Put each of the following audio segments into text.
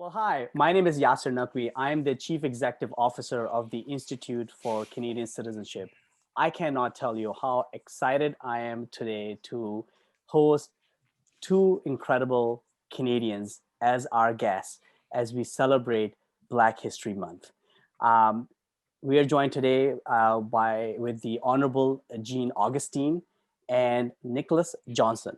Well, hi, my name is Yasser Naqvi. I am the Chief Executive Officer of the Institute for Canadian Citizenship. I cannot tell you how excited I am today to host two incredible Canadians as our guests as we celebrate Black History Month. Um, we are joined today with the Honorable Jean Augustine and Nicholas Johnson.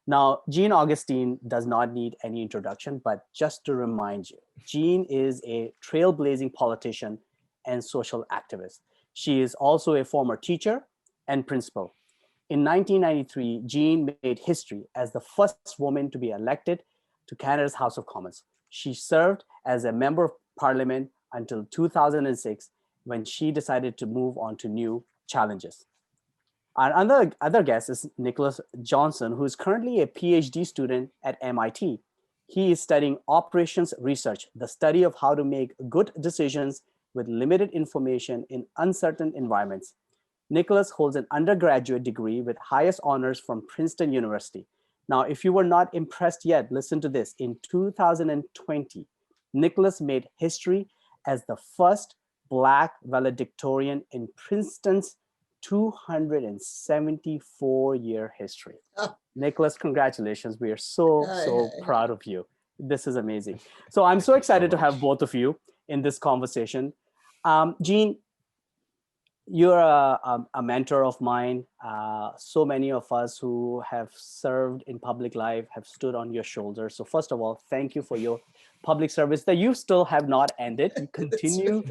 Now, Jean Augustine does not need any introduction, but just to remind you, Jean is a trailblazing politician and social activist. She is also a former teacher and principal. In 1993, Jean made history as the first woman to be elected to Canada's House of Commons. She served as a member of parliament until 2006 when she decided to move on to new challenges. Our other guest is Nicholas Johnson, who is currently a PhD student at MIT. He is studying operations research, the study of how to make good decisions with limited information in uncertain environments. Nicholas holds an undergraduate degree with highest honors from Princeton University. Now, if you were not impressed yet, listen to this. In 2020, Nicholas made history as the first Black valedictorian in Princeton's 274-year history. Oh. Nicholas, congratulations. We are so proud of you. This is amazing. So I'm so excited to have both of you in this conversation. Jean, you're a mentor of mine. So many of us who have served in public life have stood on your shoulders. So first of all, thank you for your public service that you still have not ended. You continue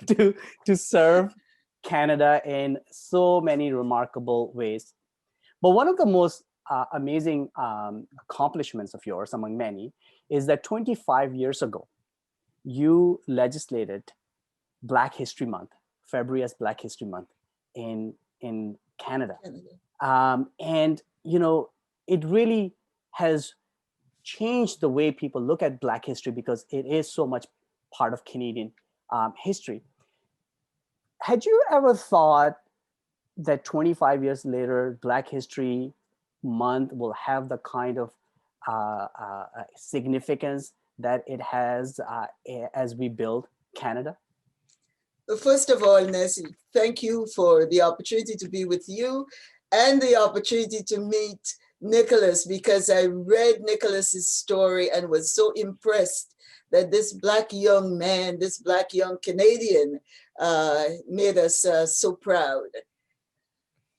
to serve Canada in so many remarkable ways. But one of the most amazing accomplishments of yours, among many, is that 25 years ago, you legislated Black History Month, February as Black History Month in Canada. And, you know, it really has changed the way people look at Black history because it is so much part of Canadian history. Had you ever thought that 25 years later, Black History Month will have the kind of significance that it has as we build Canada? First of all, Nessie, thank you for the opportunity to be with you and the opportunity to meet Nicholas, because I read Nicholas's story and was so impressed that this Black young man, this Black young Canadian made us so proud.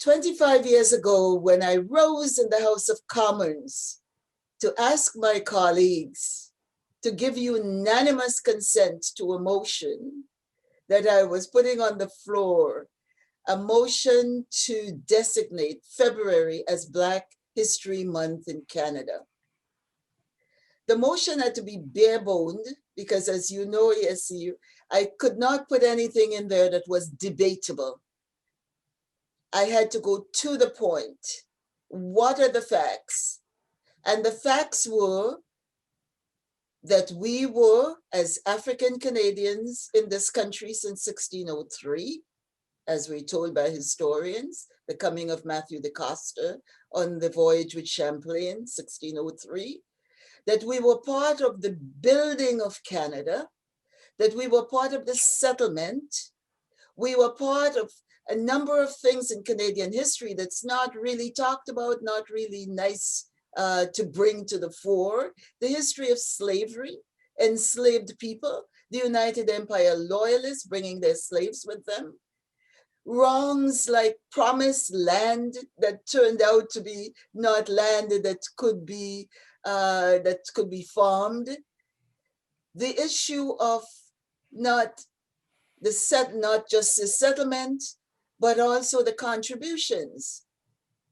25 years ago, when I rose in the House of Commons to ask my colleagues to give unanimous consent to a motion that I was putting on the floor, a motion to designate February as Black History Month in Canada. The motion had to be bare-boned because, as you know, I could not put anything in there that was debatable. I had to go to the point. What are the facts? And the facts were that we were, as African Canadians in this country since 1603, as we're told by historians, the coming of Matthew de Costa on the voyage with Champlain, 1603, that we were part of the building of Canada, that we were part of the settlement, we were part of a number of things in Canadian history that's not really talked about, not really nice to bring to the fore. The history of slavery, enslaved people, the United Empire loyalists bringing their slaves with them, wrongs like promised land that turned out to be not land that could be farmed, the issue of not just the settlement, but also the contributions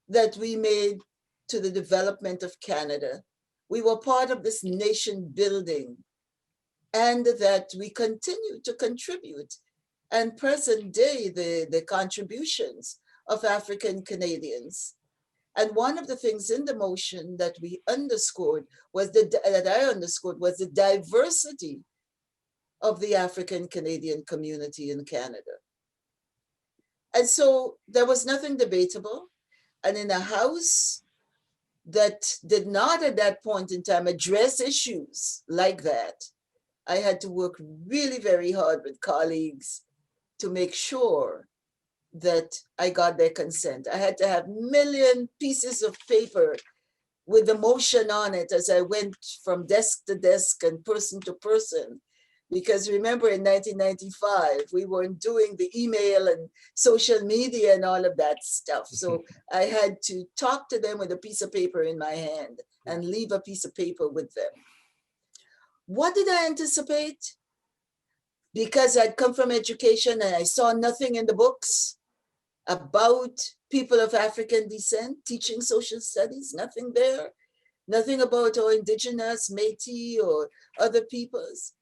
that we made to the development of Canada. We were part of this nation building, and that we continue to contribute. And present day, the contributions of African Canadians. And one of the things in the motion that we underscored was the diversity of the African Canadian community in Canada. And so there was nothing debatable. And in a house that did not at that point in time address issues like that, I had to work really very hard with colleagues to make sure that I got their consent. I had to have million pieces of paper with the motion on it as I went from desk to desk and person to person. Because remember, in 1995, we weren't doing the email and social media and all of that stuff. So I had to talk to them with a piece of paper in my hand and leave a piece of paper with them. What did I anticipate? Because I'd come from education and I saw nothing in the books about people of African descent teaching social studies, nothing there. Nothing about our indigenous, Métis, or other peoples.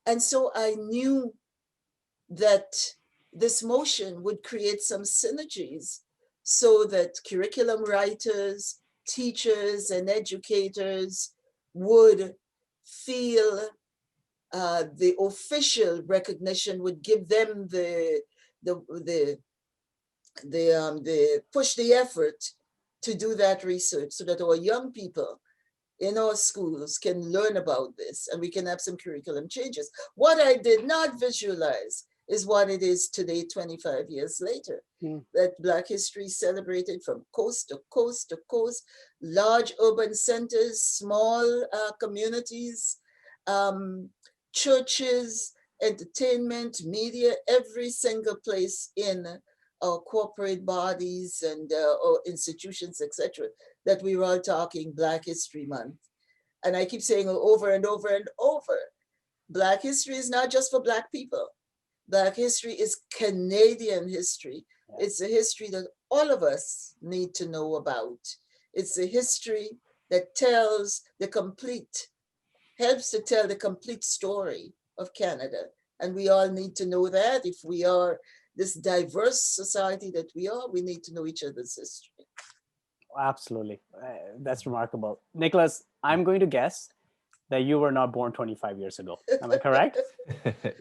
And so I knew that this motion would create some synergies so that curriculum writers, teachers, and educators would feel the official recognition would give them the push the effort to do that research so that our young people in our schools can learn about this and we can have some curriculum changes. What I did not visualize is what it is today, 25 years later, that Black history is celebrated from coast to coast to coast, large urban centers, small communities, churches, entertainment, media, every single place in our corporate bodies and or institutions, etc., that we were all talking Black History Month. And I keep saying over and over and over, Black history is not just for Black people. Black history is Canadian history. It's a history that all of us need to know about. It's a history that tells the complete, helps to tell the complete story of Canada. And we all need to know that. If we are this diverse society that we are, we need to know each other's history. Absolutely. That's remarkable. Nicholas, I'm going to guess that you were not born 25 years ago. Am I correct?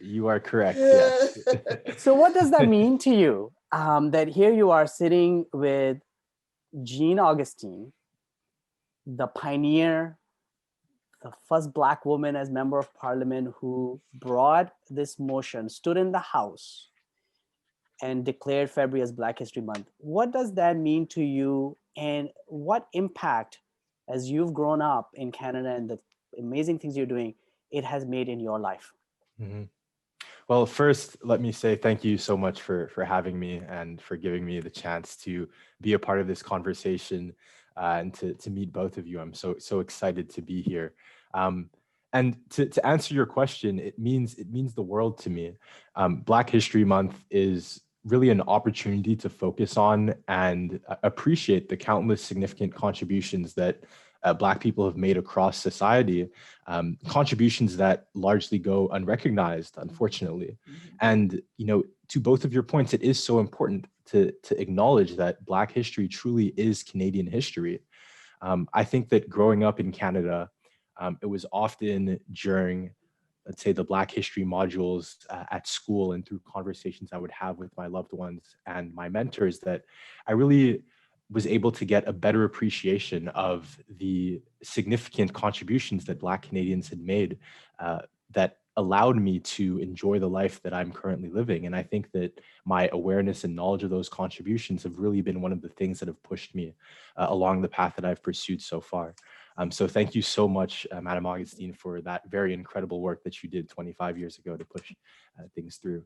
You are correct, yes. So what does that mean to you? That here you are sitting with Jean Augustine, the pioneer, the first Black woman as member of parliament who brought this motion, stood in the House and declared February as Black History Month. What does that mean to you, and what impact, as you've grown up in Canada and the amazing things you're doing, it has made in your life? Mm-hmm. Well, first, let me say thank you so much for having me and for giving me the chance to be a part of this conversation and to meet both of you. I'm so excited to be here. And to answer your question, it means the world to me. Black History Month is really an opportunity to focus on and appreciate the countless significant contributions that Black people have made across society, contributions that largely go unrecognized, unfortunately. And, you know, to both of your points, it is so important to acknowledge that Black history truly is Canadian history. I think that growing up in Canada, it was often during, let's say, the Black history modules at school and through conversations I would have with my loved ones and my mentors that I really was able to get a better appreciation of the significant contributions that Black Canadians had made that allowed me to enjoy the life that I'm currently living. And I think that my awareness and knowledge of those contributions have really been one of the things that have pushed me along the path that I've pursued so far. So thank you so much, Madam Augustine, for that very incredible work that you did 25 years ago to push things through.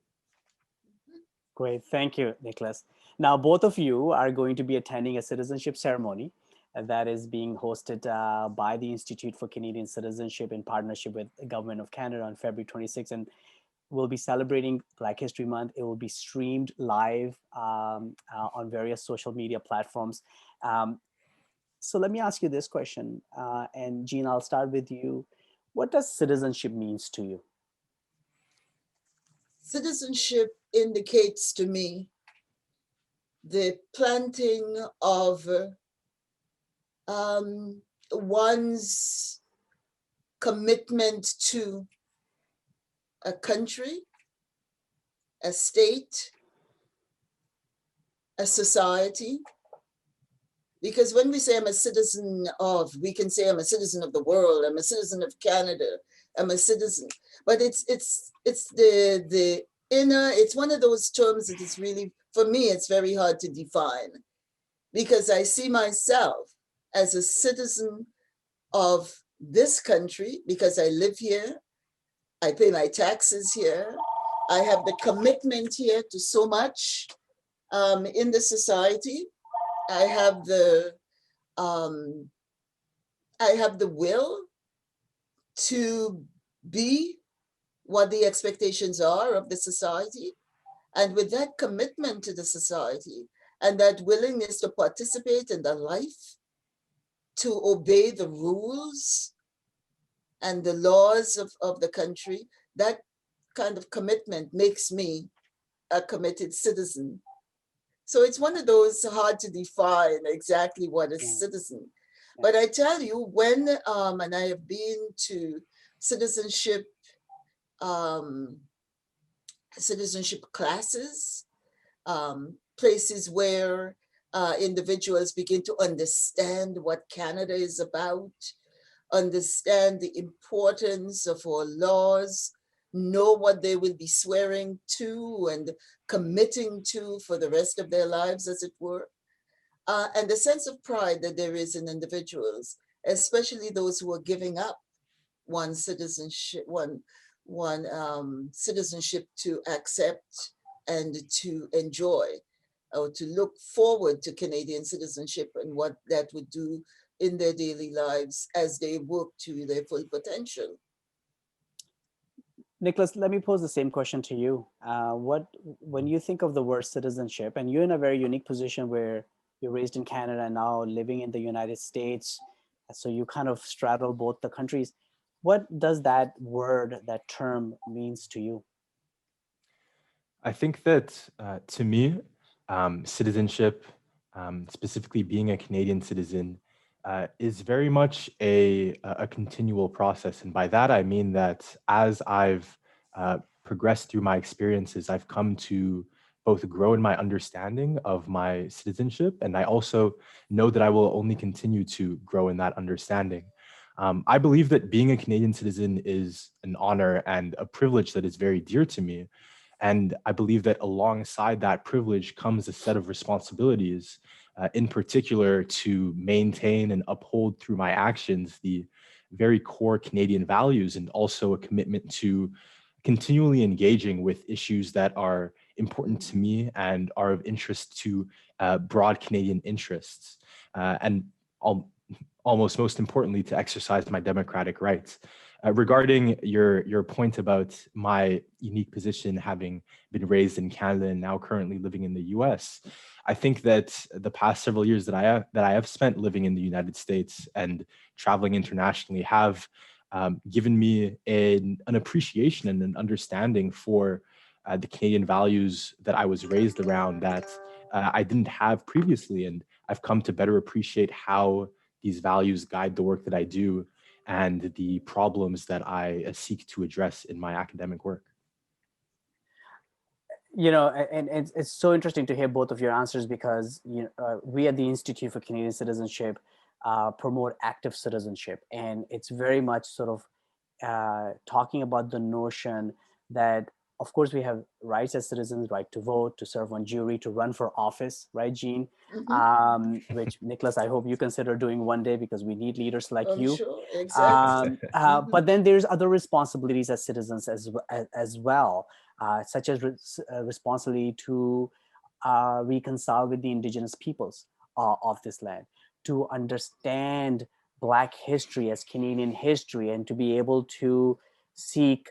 Great. Thank you, Nicholas. Now, both of you are going to be attending a citizenship ceremony that is being hosted by the Institute for Canadian Citizenship in partnership with the Government of Canada on February 26th. And we'll be celebrating Black History Month. It will be streamed live on various social media platforms. So let me ask you this question. And Jean, I'll start with you. What does citizenship means to you? Citizenship indicates to me the planting of one's commitment to a country, a state, a society, Because when we say I'm a citizen of, we can say I'm a citizen of the world, I'm a citizen of Canada, I'm a citizen, but it's the inner, it's one of those terms that is really, for me, it's very hard to define, because I see myself as a citizen of this country because I live here, I pay my taxes here, I have the commitment here to so much in the society. I have the um, I have the will to be what the expectations are of the society. And with that commitment to the society and that willingness to participate in the life, to obey the rules and the laws of the country, that kind of commitment makes me a committed citizen. So it's one of those hard to define exactly what a citizen. But I tell you, when, and I have been to citizenship, um, citizenship classes, places where individuals begin to understand what Canada is about, understand the importance of our laws, know what they will be swearing to and committing to for the rest of their lives, as it were. And the sense of pride that there is in individuals, especially those who are giving up one citizenship, one citizenship to accept and to enjoy, or to look forward to Canadian citizenship and what that would do in their daily lives as they work to their full potential. Nicholas, let me pose the same question to you. When you think of the word citizenship, and you're in a very unique position where you're raised in Canada and now living in the United States, so you kind of straddle both the countries. What does that word, that term means to you? I think that to me, citizenship, specifically being a Canadian citizen, is very much a continual process. And by that, I mean that as I've progressed through my experiences, I've come to both grow in my understanding of my citizenship, and I also know that I will only continue to grow in that understanding. I believe that being a Canadian citizen is an honor and a privilege that is very dear to me. And I believe that alongside that privilege comes a set of responsibilities, in particular to maintain and uphold through my actions the very core Canadian values, and also a commitment to continually engaging with issues that are important to me and are of interest to broad Canadian interests. And almost most importantly, to exercise my democratic rights. Regarding your point about my unique position, having been raised in Canada and now currently living in the U.S., I think that the past several years that I have spent living in the United States and traveling internationally have given me an appreciation and an understanding for the Canadian values that I was raised around that I didn't have previously, and I've come to better appreciate how these values guide the work that I do and the problems that I seek to address in my academic work. And it's so interesting to hear both of your answers, because we at the Institute for Canadian Citizenship promote active citizenship, and it's very much sort of talking about the notion that, of course, we have rights as citizens: right to vote, to serve on jury, to run for office, right, Jean? Which, Nicholas, I hope you consider doing one day, because we need leaders like I'm you. sure, exactly. But then there's other responsibilities as citizens as well, such as responsibility to reconcile with the indigenous peoples of this land, to understand Black history as Canadian history, and to be able to seek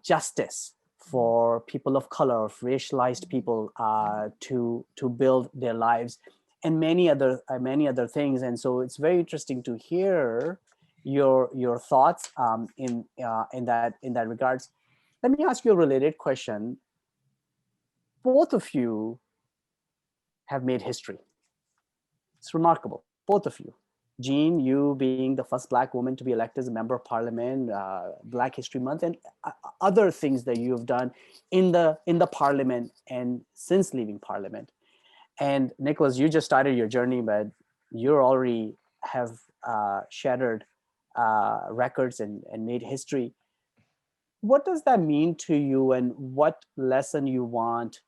justice for people of color, of racialized people, to build their lives, and many other things. And so it's very interesting to hear your thoughts in that regards. Let me ask you a related question. Both of you have made history. It's remarkable, both of you. Jean, you being the first Black woman to be elected as a member of Parliament, Black History Month, and other things that you have done in the Parliament and since leaving Parliament. And Nicholas, you just started your journey, but You already have shattered records and made history. What does that mean to you, and what lesson you want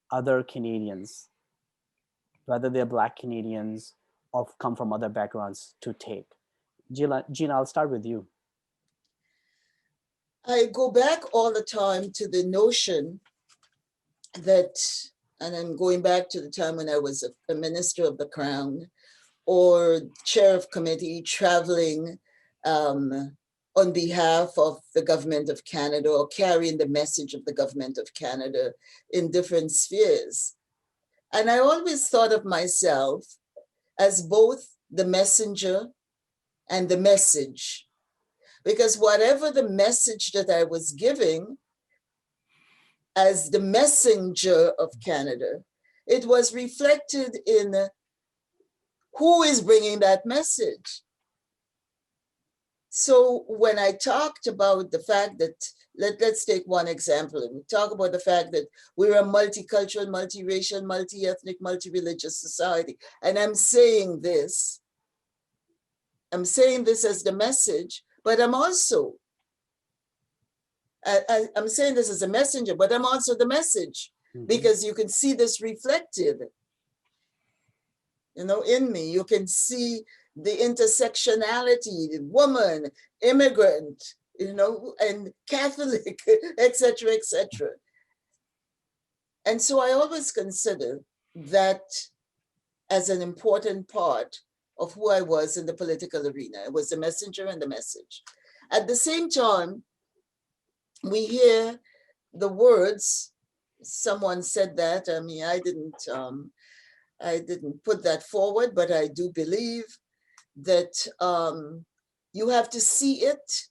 other Canadians, whether they're Black Canadians or come from other backgrounds, to take? Gina, I'll start with you. I go back all the time to the notion that, and I'm going back to the time when I was a minister of the Crown or chair of committee traveling on behalf of the government of Canada or carrying the message of the government of Canada in different spheres. And I always thought of myself as both the messenger and the message, because whatever the message that I was giving as the messenger of Canada, it was reflected in who is bringing that message. So when I talked about the fact that, let's take one example, and we talk about the fact that we're a multicultural, multiracial, multi-ethnic, multi-religious society. And I'm saying this as the message, but I'm also, I'm saying this as a messenger, but I'm also the message, because you can see this reflected, in me. You can see the intersectionality, the woman, immigrant, and Catholic, etc., etc. And so I always consider that as an important part of who I was in the political arena. I was the messenger and the message. At the same time, we hear the words, someone said that, I mean, I didn't put that forward, but I do believe that you have to see it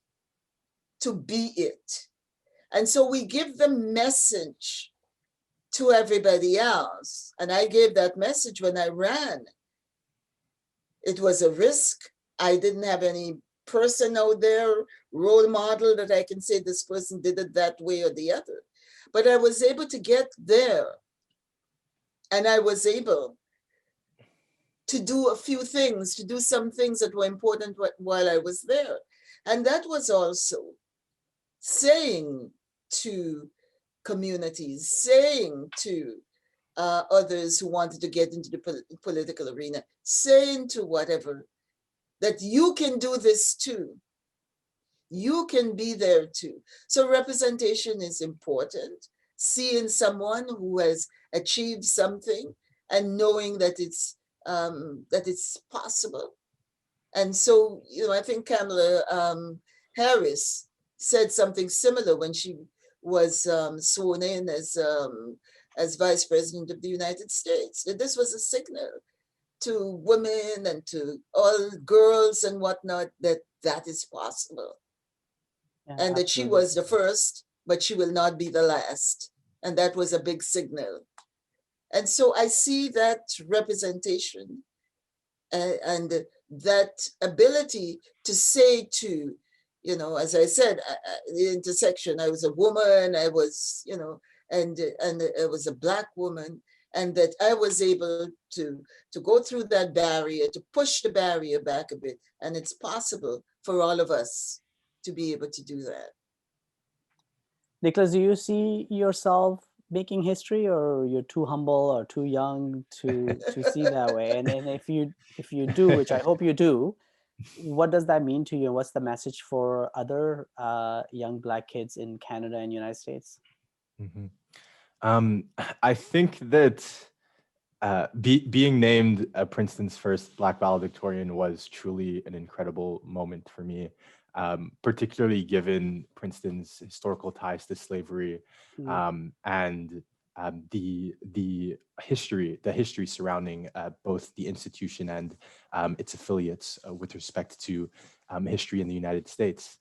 to be it. And so we give the message to everybody else. And I gave that message when I ran. It was a risk. I didn't have any person out there, role model, that I can say this person did it that way or the other. But I was able to get there. And I was able to do a few things, to do some things that were important while I was there. And that was also saying to communities, saying to others who wanted to get into the political arena, saying to whatever, that you can do this too. You can be there too. So representation is important. Seeing someone who has achieved something and knowing that it's possible. And so, I think Kamala Harris said something similar when she was sworn in as Vice President of the United States, that this was a signal to women and to all girls and whatnot that is possible. Yeah, and that she was the first, but she will not be the last. And that was a big signal. And so I see that representation and that ability to say to, as I said, the intersection, I was a woman, I was, and I was a Black woman, and that I was able to go through that barrier, to push the barrier back a bit. And it's possible for all of us to be able to do that. Nicholas, do you see yourself making history, or you're too humble or too young to see that way? And if you do, which I hope you do, what does that mean to you? What's the message for other young Black kids in Canada and United States? Mm-hmm. I think that being named Princeton's first Black valedictorian was truly an incredible moment for me, particularly given Princeton's historical ties to slavery and the history surrounding both the institution and its affiliates with respect to history in the United States.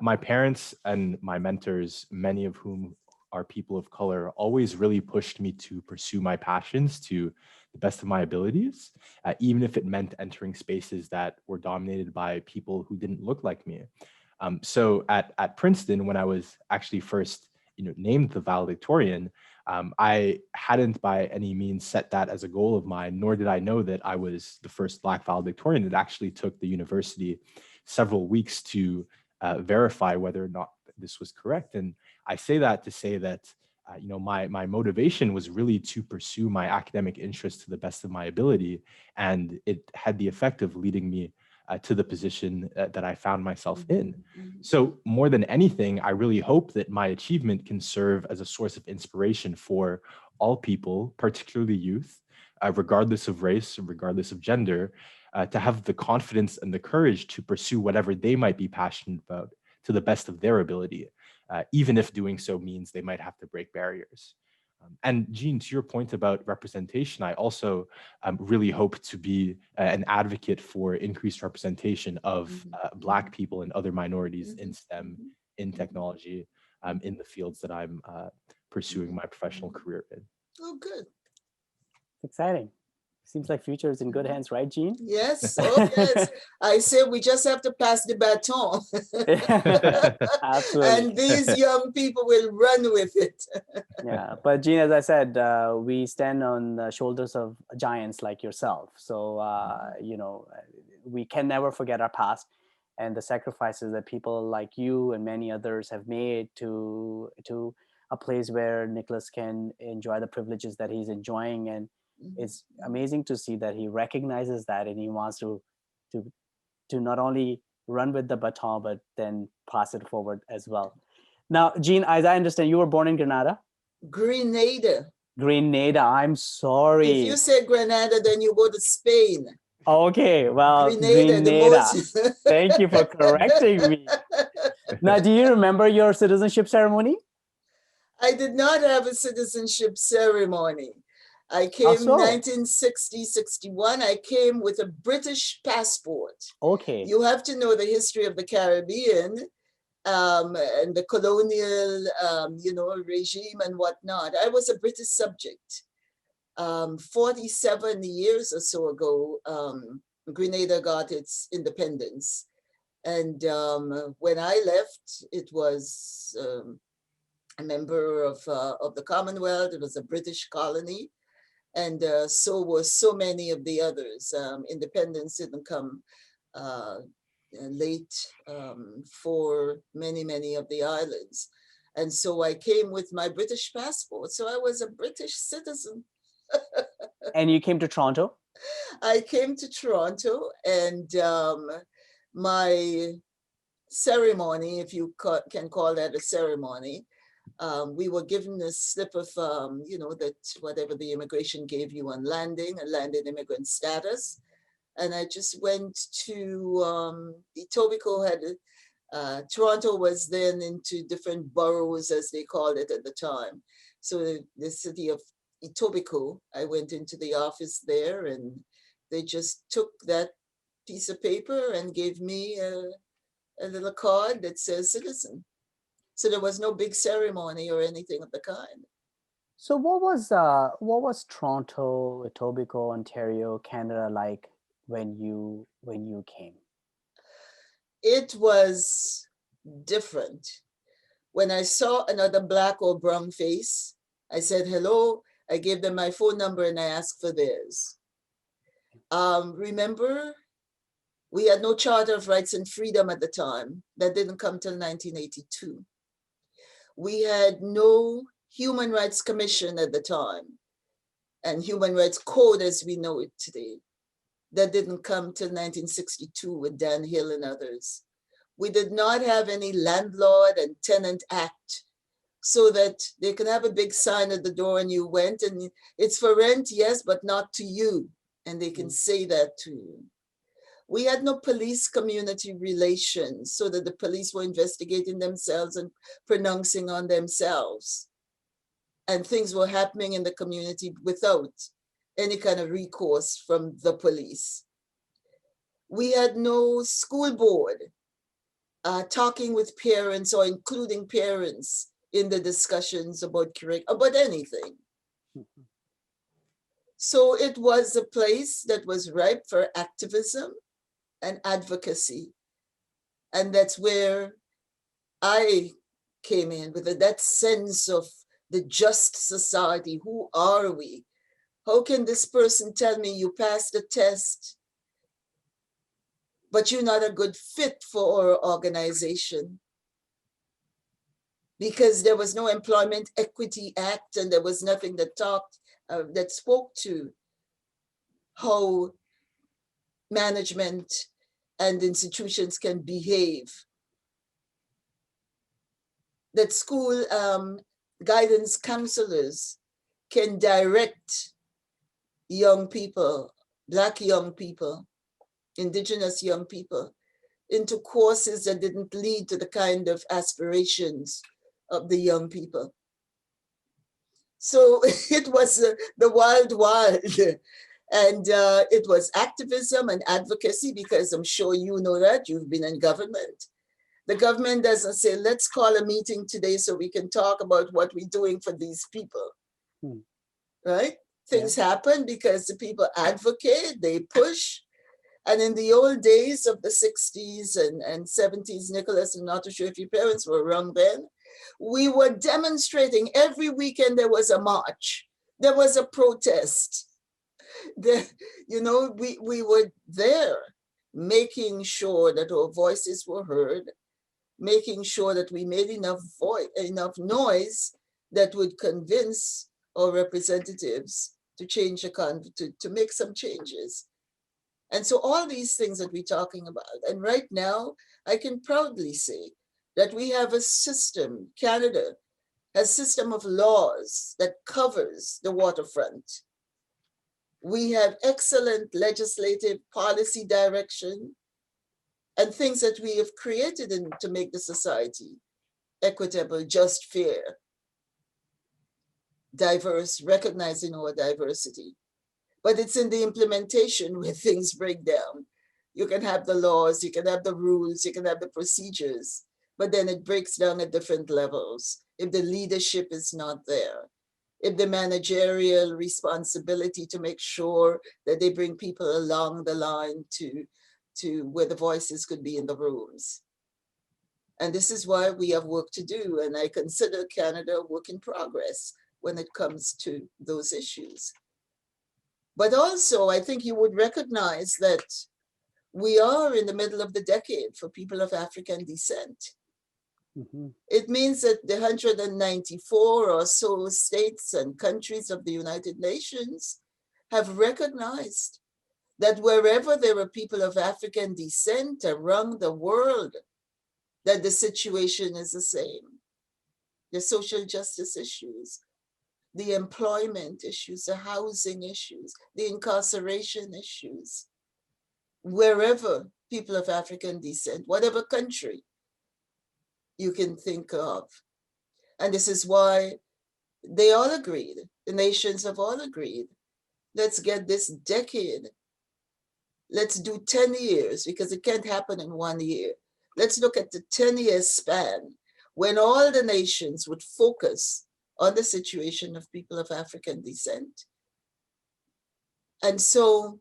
My parents and my mentors, many of whom are people of color, always really pushed me to pursue my passions to the best of my abilities, even if it meant entering spaces that were dominated by people who didn't look like me. So at Princeton, when I was actually first named the valedictorian, I hadn't by any means set that as a goal of mine, nor did I know that I was the first Black valedictorian. It actually took the university several weeks to verify whether or not this was correct. And I say that to say that my motivation was really to pursue my academic interests to the best of my ability, and it had the effect of leading me to the position that I found myself in. So more than anything, I really hope that my achievement can serve as a source of inspiration for all people, particularly youth, regardless of race, regardless of gender, to have the confidence and the courage to pursue whatever they might be passionate about to the best of their ability, even if doing so means they might have to break barriers. And Jean, to your point about representation, I also really hope to be an advocate for increased representation of Black people and other minorities in STEM, in technology, in the fields that I'm pursuing my professional career in. Oh, good. Exciting. Seems like future is in good hands, right, Jean? Yes. Oh, yes. I said we just have to pass the baton. Absolutely. And these young people will run with it. Yeah, but Jean, as I said, we stand on the shoulders of giants like yourself. So, we can never forget our past and the sacrifices that people like you and many others have made to a place where Nicholas can enjoy the privileges that he's enjoying. And it's amazing to see that he recognizes that and he wants to not only run with the baton, but then pass it forward as well. Now, Jean, as I understand, you were born in Grenada? Grenada. Grenada, I'm sorry. If you say Grenada, then you go to Spain. Okay, well, Grenada. Thank you for correcting me. Now, do you remember your citizenship ceremony? I did not have a citizenship ceremony. I came in 1960-61. I came with a British passport. Okay. You have to know the history of the Caribbean and the colonial, regime and whatnot. I was a British subject. 47 years or so ago, Grenada got its independence. And when I left, it was a member of the Commonwealth. It was a British colony. And so were so many of the others. Independence didn't come late for many of the islands. And so I came with my British passport. So I was a British citizen. And you came to Toronto? I came to Toronto, and my ceremony, if you can call that a ceremony, we were given a slip of, that whatever the immigration gave you on landing, a landed immigrant status. And I just went to Etobicoke. Toronto was then into different boroughs, as they called it at the time. So the city of Etobicoke, I went into the office there, and they just took that piece of paper and gave me a little card that says citizen. So there was no big ceremony or anything of the kind. So what was Toronto, Etobicoke, Ontario, Canada like when you came? It was different. When I saw another Black or brown face, I said hello. I gave them my phone number and I asked for theirs. Remember, we had no Charter of Rights and Freedom at the time. That didn't come till 1982. We had no Human Rights Commission at the time, and Human Rights Code as we know it today. That didn't come till 1962 with Dan Hill and others. We did not have any Landlord and Tenant Act, so that they can have a big sign at the door and you went and it's for rent, yes, but not to you. And they can say that to you. We had no police community relations, so that the police were investigating themselves and pronouncing on themselves. And things were happening in the community without any kind of recourse from the police. We had no school board talking with parents or including parents in the discussions about anything. So it was a place that was ripe for activism and advocacy. And that's where I came in with that sense of the just society. Who are we? How can this person tell me you passed the test, but you're not a good fit for our organization? Because there was no Employment Equity Act, and there was nothing that that spoke to how management and institutions can behave. That school guidance counselors can direct young people, Black young people, Indigenous young people, into courses that didn't lead to the kind of aspirations of the young people. So it was the wild, wild. And it was activism and advocacy, because I'm sure you know that, you've been in government. The government doesn't say, let's call a meeting today so we can talk about what we're doing for these people, right? Things happen because the people advocate, they push. And in the old days of the 60s and 70s, Nicholas, I'm not sure if your parents were around then, we were demonstrating. Every weekend there was a march, there was a protest. We were there making sure that our voices were heard, making sure that we made enough noise that would convince our representatives to change to make some changes. And so all these things that we're talking about, and right now, I can proudly say that we have a system, Canada has a system of laws that covers the waterfront. We have excellent legislative policy direction and things that we have created to make the society equitable, just, fair, diverse, recognizing our diversity. But it's in the implementation where things break down. You can have the laws, you can have the rules, you can have the procedures, but then it breaks down at different levels. If the leadership is not there, if the managerial responsibility to make sure that they bring people along the line to where the voices could be in the rooms. And this is why we have work to do. And I consider Canada a work in progress when it comes to those issues. But also, I think you would recognize that we are in the middle of the decade for people of African descent. It means that the 194 or so states and countries of the United Nations have recognized that wherever there are people of African descent around the world, that the situation is the same. The social justice issues, the employment issues, the housing issues, the incarceration issues, wherever people of African descent, whatever country you can think of. And this is why they all agreed, the nations have all agreed, let's get this decade, let's do 10 years, because it can't happen in 1 year. Let's look at the 10-year span when all the nations would focus on the situation of people of African descent. And so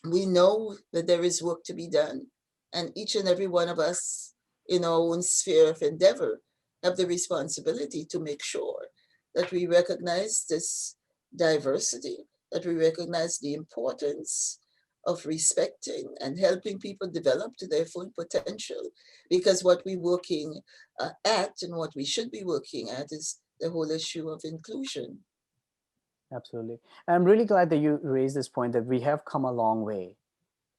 we know that there is work to be done, and each and every one of us in our own sphere of endeavor have the responsibility to make sure that we recognize this diversity, that we recognize the importance of respecting and helping people develop to their full potential. Because what we're working at and what we should be working at is the whole issue of inclusion. Absolutely. And I'm really glad that you raised this point that we have come a long way,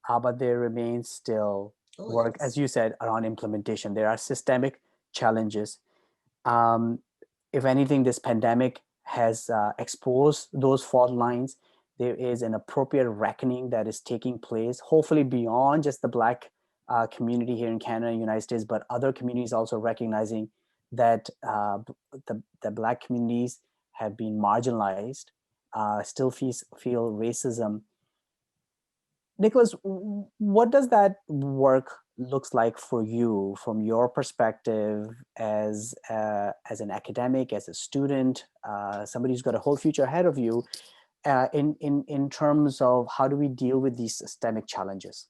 but there remains still work, yes, as you said, around implementation. There are systemic challenges. If anything, this pandemic has exposed those fault lines. There is an appropriate reckoning that is taking place, hopefully beyond just the Black community here in Canada and United States, but other communities also recognizing that the Black communities have been marginalized, still feel racism. Nicholas, what does that work looks like for you from your perspective as an academic, as a student, somebody who's got a whole future ahead of you, in terms of how do we deal with these systemic challenges?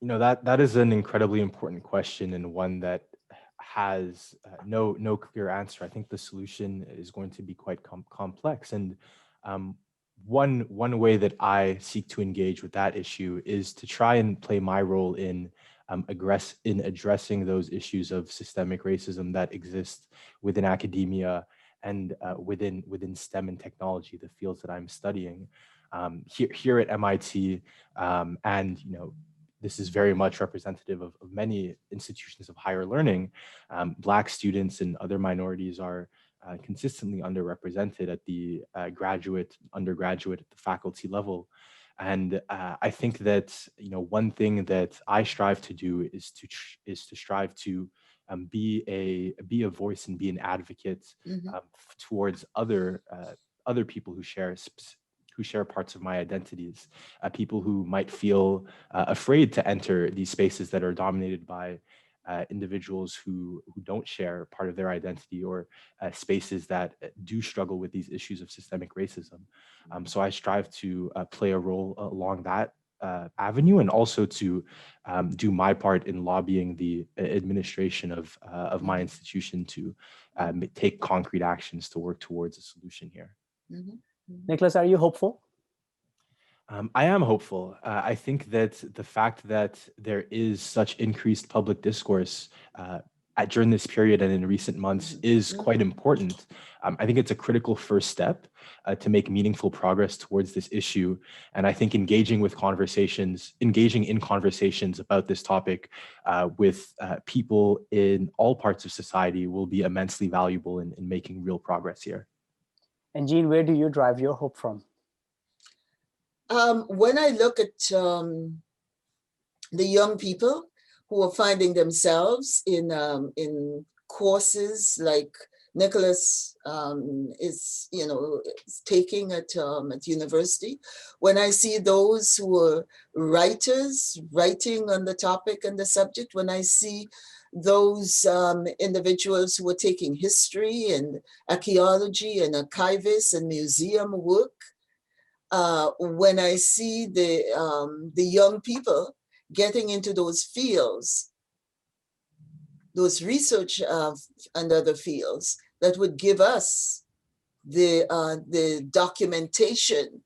That is an incredibly important question, and one that has no clear answer. I think the solution is going to be quite complex. And um, one way that I seek to engage with that issue is to try and play my role in addressing those issues of systemic racism that exist within academia and within STEM and technology, the fields that I'm studying. Here at MIT, and this is very much representative of many institutions of higher learning. Black students and other minorities are consistently underrepresented at the graduate, undergraduate, at the faculty level. And I think that one thing that I strive to do is to strive to be a voice and be an advocate Mhm. towards other people who share parts of my identities, people who might feel afraid to enter these spaces that are dominated by individuals who don't share part of their identity, or spaces that do struggle with these issues of systemic racism. So I strive to play a role along that avenue, and also to do my part in lobbying the administration of my institution to take concrete actions to work towards a solution here. Mhm. Mhm. Nicholas, are you hopeful? I am hopeful. I think that the fact that there is such increased public discourse during this period and in recent months Mhm. is Mhm. quite important. I think it's a critical first step to make meaningful progress towards this issue. And I think engaging in conversations about this topic with people in all parts of society will be immensely valuable in making real progress here. And Jean, where do you drive your hope from? When I look at the young people who are finding themselves in courses like Nicholas is taking at university. When I see those who are writers writing on the topic and the subject, when I see those individuals who are taking history and archaeology and archivists and museum work, when I see the young people getting into those fields, those research and other fields that would give us the documentation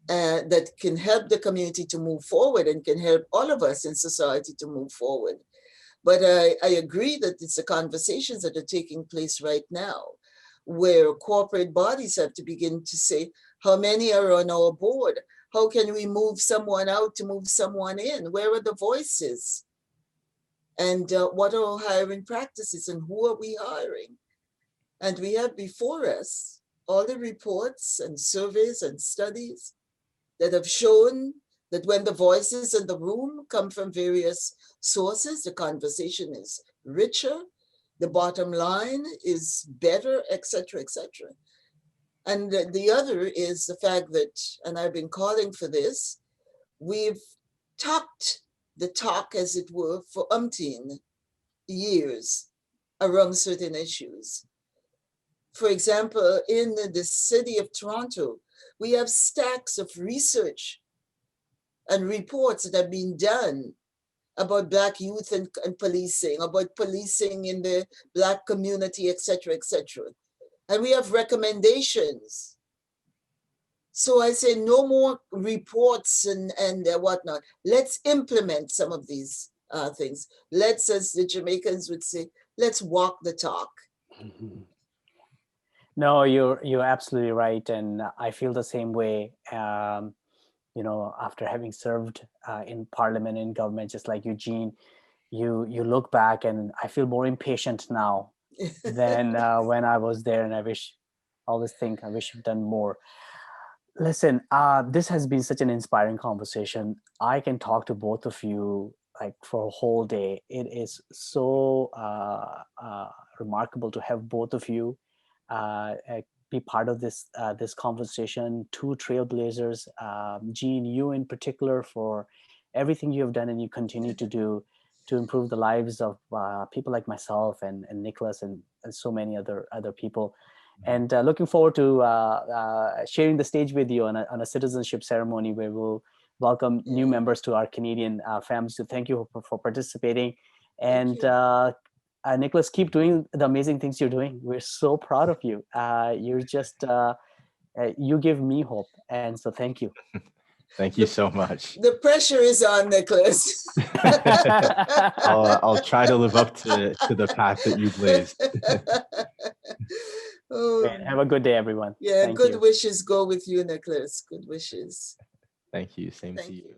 that can help the community to move forward and can help all of us in society to move forward. But I agree that it's the conversations that are taking place right now, where corporate bodies have to begin to say, how many are on our board? How can we move someone out to move someone in? Where are the voices? And what are our hiring practices and who are we hiring? And we have before us all the reports and surveys and studies that have shown that when the voices in the room come from various sources, the conversation is richer, the bottom line is better, etc., etc. And the other is the fact that, and I've been calling for this, we've talked the talk, as it were, for umpteen years around certain issues. For example, in the city of Toronto, we have stacks of research and reports that have been done about Black youth and policing, about policing in the Black community, etc., etc. And we have recommendations. So I say no more reports and whatnot. Let's implement some of these things. Let's, as the Jamaicans would say, let's walk the talk. No, you're absolutely right, and I feel the same way. After having served in parliament and government, just like Eugene, you look back, and I feel more impatient now than when I was there, and I always think I wish I've done more. Listen, this has been such an inspiring conversation. I can talk to both of you like for a whole day. It is so remarkable to have both of you be part of this conversation. Two trailblazers, Jean, you in particular, for everything you have done and you continue to do to improve the lives of people like myself and Nicholas and so many other people. And looking forward to sharing the stage with you on a citizenship ceremony where we'll welcome new members to our Canadian families. So thank you for participating. Thank And you. Nicholas, keep doing the amazing things you're doing. We're so proud of you. You give me hope. And so thank you. Thank you so much. The pressure is on, Nicholas. I'll try to live up to the path that you blazed. Oh, Have a good day, everyone. yeah, Thank good you. wishes go with you, Nicholas. Good wishes. Thank you. Same to Thank you. you.